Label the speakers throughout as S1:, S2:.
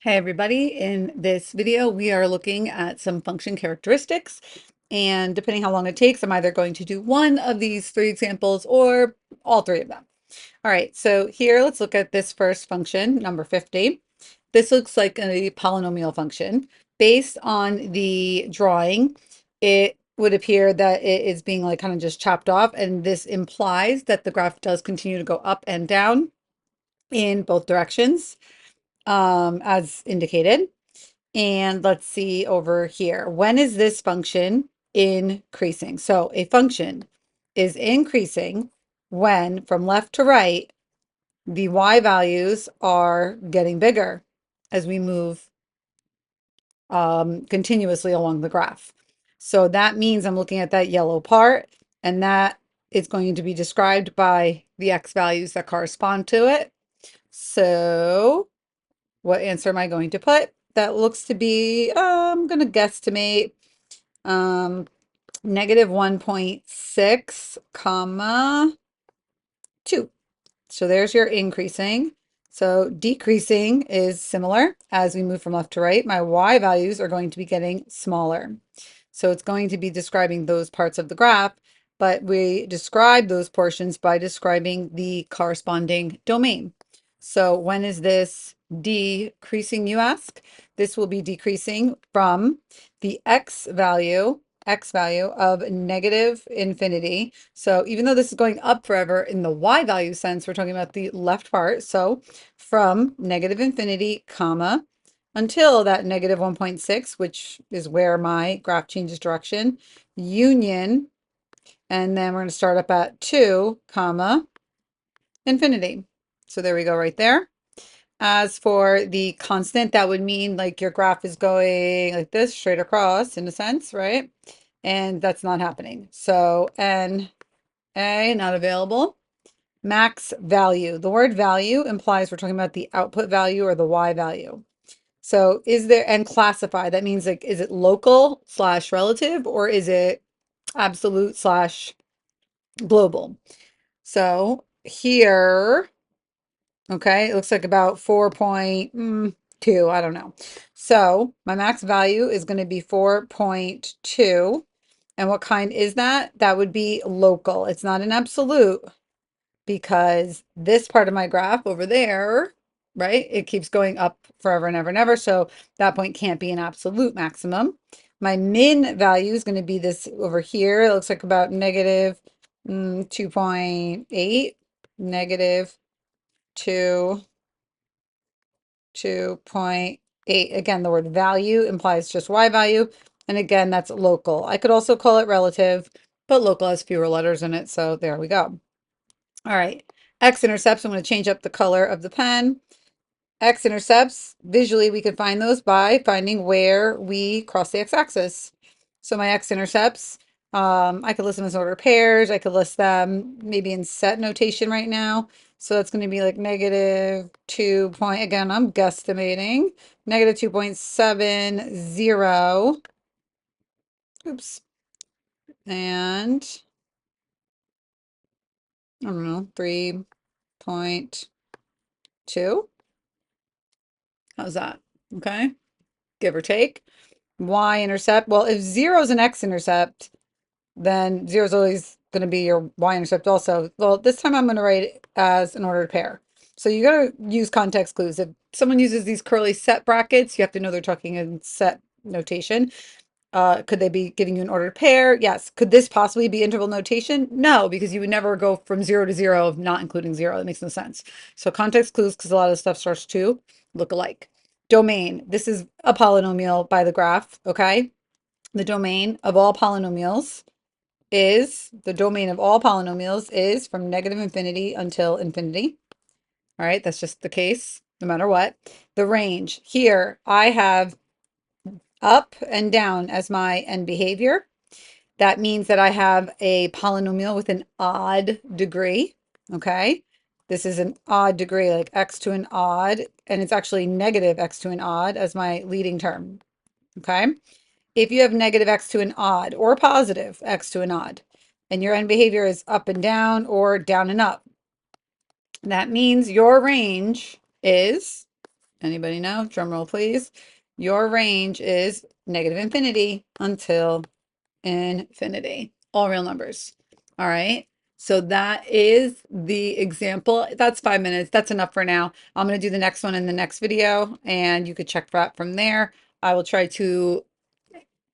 S1: Hey everybody, in this video we are looking at some function characteristics, and depending how long it takes, I'm either going to do one of these three examples or all three of them. All right, so here let's look at this first function, number 50. This looks like a polynomial function. Based on the drawing, it would appear that it is being like kind of just chopped off, and this implies that the graph does continue to go up and down in both directions, as indicated. And let's see over here. When is this function increasing? So a function is increasing when from left to right, the y values are getting bigger as we move continuously along the graph. So that means I'm looking at that yellow part, and that is going to be described by the x values that correspond to it. So what answer am I going to put? That looks to be, I'm going to guesstimate um, negative 1.6 comma 2. So there's your increasing. So decreasing is similar as we move from left to right. My y values are going to be getting smaller. So it's going to be describing those parts of the graph, but we describe those portions by describing the corresponding domain. So when is this decreasing, you ask? This will be decreasing from the x value of negative infinity. So even though this is going up forever in the y value sense, we're talking about the left part. So from negative infinity, comma, until that negative 1.6, which is where my graph changes direction, union, and then we're going to start up at 2, comma, infinity. So there we go right there. As for the constant, that would mean like your graph is going like this, straight across in a sense, right? And that's not happening. So NA, not available. Max value. The word value implies we're talking about the output value or the y value. So is there, and classify, that means like, is it local slash relative or is it absolute slash global? So here, okay, it looks like about 4.2, I don't know. So my max value is going to be 4.2. And what kind is that? That would be local. It's not an absolute, because this part of my graph over there, right, it keeps going up forever and ever and ever. So that point can't be an absolute maximum. My min value is going to be this over here. It looks like about negative 2.8, negative 2, 2.8. Again, the word value implies just y value. And again, that's local. I could also call it relative, but local has fewer letters in it. So there we go. All right, x-intercepts, I'm going to change up the color of the pen. X-intercepts, visually we could find those by finding where we cross the x-axis. So my x-intercepts, I could list them as ordered pairs. I could list them maybe in set notation right now. So that's going to be like negative 2 point, again, I'm guesstimating, negative 2.70. Oops. And I don't know, 3.2. How's that? Okay, give or take. Y-intercept. Well, if 0 is an x-intercept, then 0 is always going to be your y-intercept also. Well, this time I'm going to write it as an ordered pair. So you got to use context clues. If someone uses these curly set brackets, you have to know they're talking in set notation. Could they be giving you an ordered pair? Yes. Could this possibly be interval notation? No, because you would never go from 0 to 0 of not including 0. That makes no sense. So context clues, because a lot of stuff starts to look alike. Domain. This is a polynomial by the graph, okay? The domain of all polynomials is, from negative infinity until infinity. All right, that's just the case, no matter what. The range. Here, I have up and down as my end behavior. That means that I have a polynomial with an odd degree, okay? This is an odd degree, like x to an odd, and it's actually negative x to an odd as my leading term, okay? If you have negative x to an odd or positive x to an odd, and your end behavior is up and down or down and up, that means your range is Anybody know? Drum roll, please. Your range is negative infinity until infinity. All real numbers. All right. So that is the example. That's 5 minutes. That's enough for now. I'm going to do the next one in the next video, and you could check that from there. I will try to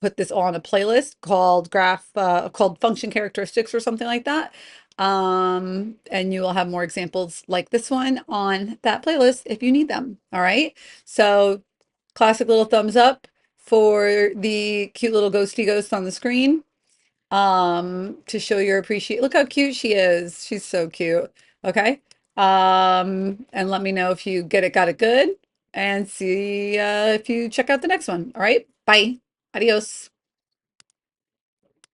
S1: put this on a playlist called called function characteristics or something like that. And you will have more examples like this one on that playlist if you need them. All right. So classic little thumbs up for the cute little ghosty ghost on the screen, to show your appreciate. Look how cute she is. She's so cute. Okay. And let me know if you got it good, and see if you check out the next one. All right. Bye. Adios.